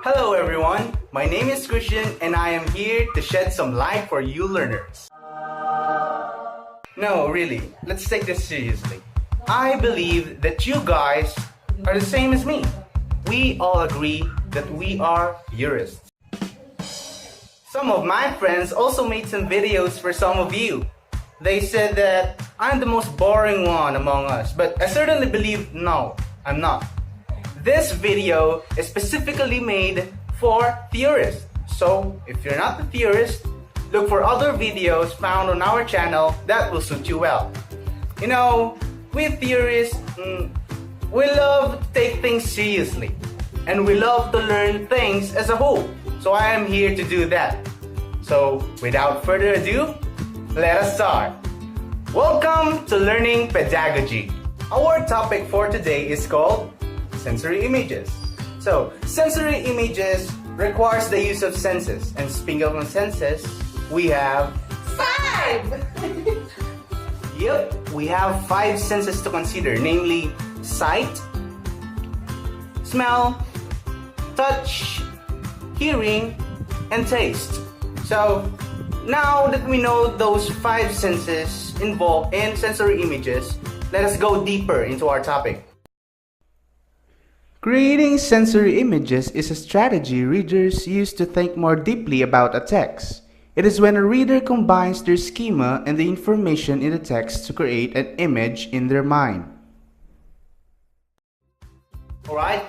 Hello everyone, my name is Christian and I am here to shed some light for you learners. No, really, let's take this seriously. I believe that you guys are the same as me. We all agree that we are theorists. Some of my friends also made some videos for some of you. They said that I'm the most boring one among us, but I certainly believe no, I'm not. This video is specifically made for theorists. So if you're not the theorist, look for other videos found on our channel that will suit you well. You know, we theorists, we love to take things seriously. And we love to learn things as a whole. So I am here to do that. So without further ado, let us start. Welcome to Learning Pedagogy. Our topic for today is called sensory images. So sensory images requires the use of senses. And speaking of senses, we have 5! Yep, we have 5 senses to consider, namely sight, smell, touch, hearing, and taste. So now that we know those 5 senses involved in sensory images, let us go deeper into our topic. Creating sensory images is a strategy readers use to think more deeply about a text. It is when a reader combines their schema and the information in the text to create an image in their mind. Alright?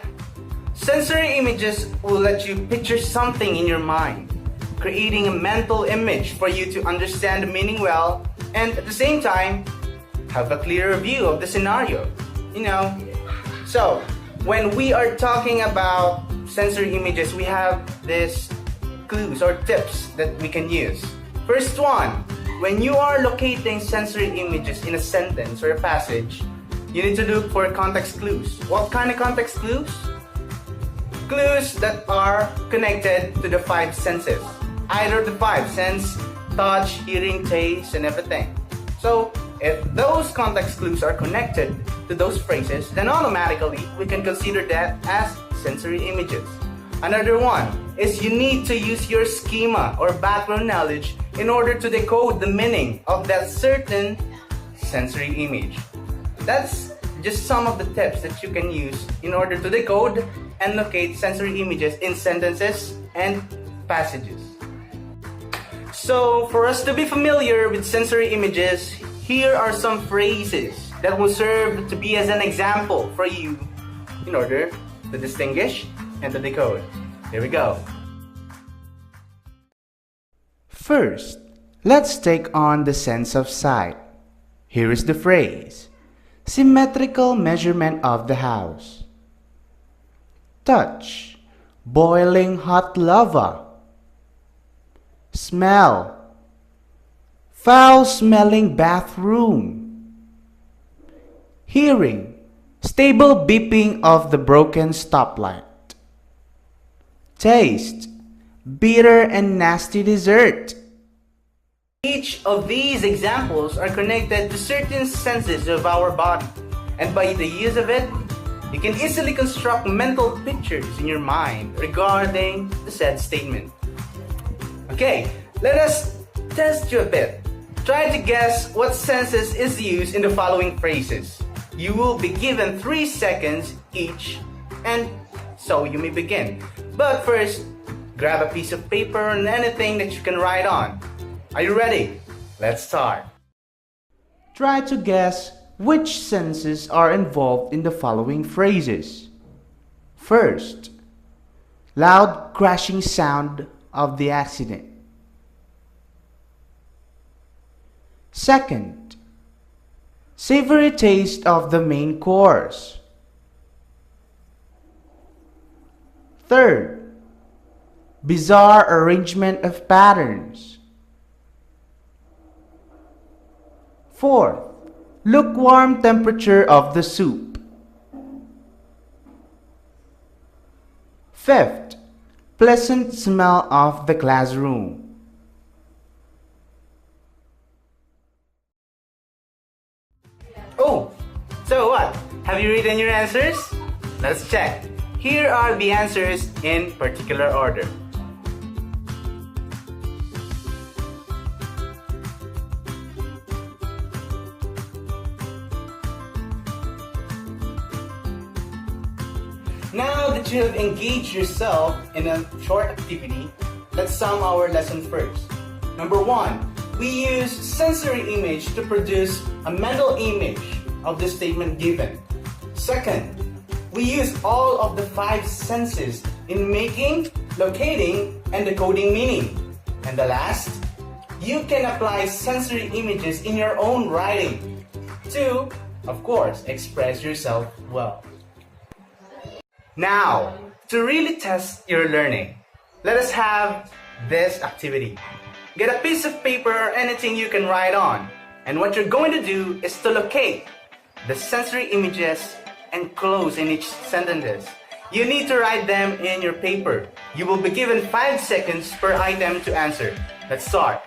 Sensory images will let you picture something in your mind, creating a mental image for you to understand the meaning well and at the same time have a clearer view of the scenario. So when we are talking about sensory images, we have these clues or tips that we can use. First one, when you are locating sensory images in a sentence or a passage, you need to look for context clues. What kind of context clues? Clues that are connected to the 5 senses. Either the 5 sense, touch, hearing, taste, and everything. So if those context clues are connected to those phrases, then automatically we can consider that as sensory images. Another one is you need to use your schema or background knowledge in order to decode the meaning of that certain sensory image. That's just some of the tips that you can use in order to decode and locate sensory images in sentences and passages. So for us to be familiar with sensory images, here are some phrases that will serve to be as an example for you in order to distinguish and to decode. Here we go. First, let's take on the sense of sight. Here is the phrase: symmetrical measurement of the house. Touch: boiling hot lava. Smell: foul-smelling bathroom. Hearing: stable beeping of the broken stoplight. Taste: bitter and nasty dessert. Each of these examples are connected to certain senses of our body, and by the use of it, you can easily construct mental pictures in your mind regarding the said statement. Okay, let us test you a bit. Try to guess what senses is used in the following phrases. You will be given 3 seconds each, and so you may begin. But first, grab a piece of paper and anything that you can write on. Are you ready? Let's start. Try to guess which senses are involved in the following phrases. First, loud crashing sound of the accident. Second, savory taste of the main course. Third, bizarre arrangement of patterns. Fourth, lukewarm temperature of the soup. Fifth, pleasant smell of the classroom. Oh, so what? Have you written your answers? Let's check. Here are the answers in particular order. Now that you have engaged yourself in a short activity, let's sum our lesson first. Number 1, we use sensory image to produce a mental image of the statement given. Second, we use all of the 5 senses in making, locating, and decoding meaning. And the last, you can apply sensory images in your own writing to, of course, express yourself well. Now, to really test your learning, let us have this activity. Get a piece of paper or anything you can write on, and what you're going to do is to locate the sensory images and close in each sentences. You need to write them in your paper. You will be given 5 seconds per item to answer. Let's start.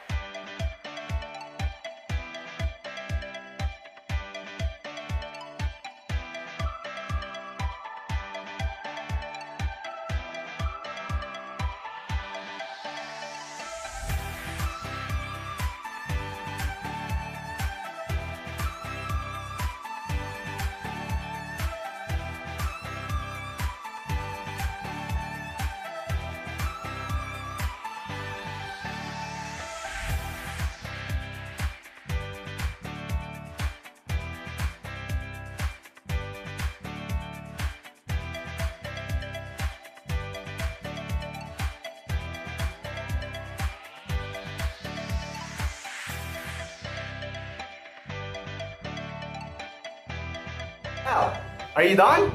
Well, are you done?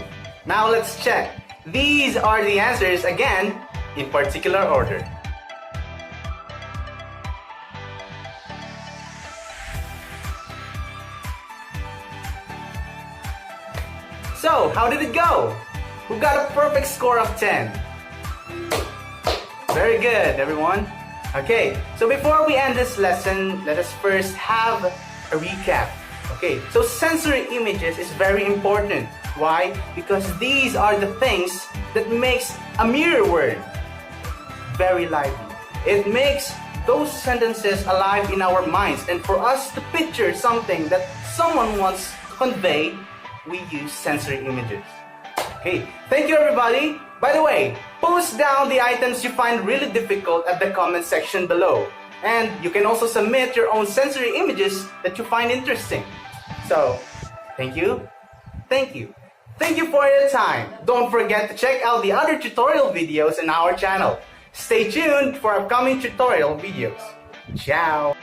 Now let's check. These are the answers again in particular order. So, how did it go? Who got a perfect score of 10? Very good, everyone. Okay, so before we end this lesson, let us first have a recap. Okay, so sensory images is very important. Why? Because these are the things that makes a mirror word very lively. It makes those sentences alive in our minds, and for us to picture something that someone wants to convey, we use sensory images. Okay, thank you everybody. By the way, post down the items you find really difficult at the comment section below. And you can also submit your own sensory images that you find interesting. So, thank you. Thank you. Thank you for your time. Don't forget to check out the other tutorial videos in our channel. Stay tuned for upcoming tutorial videos. Ciao!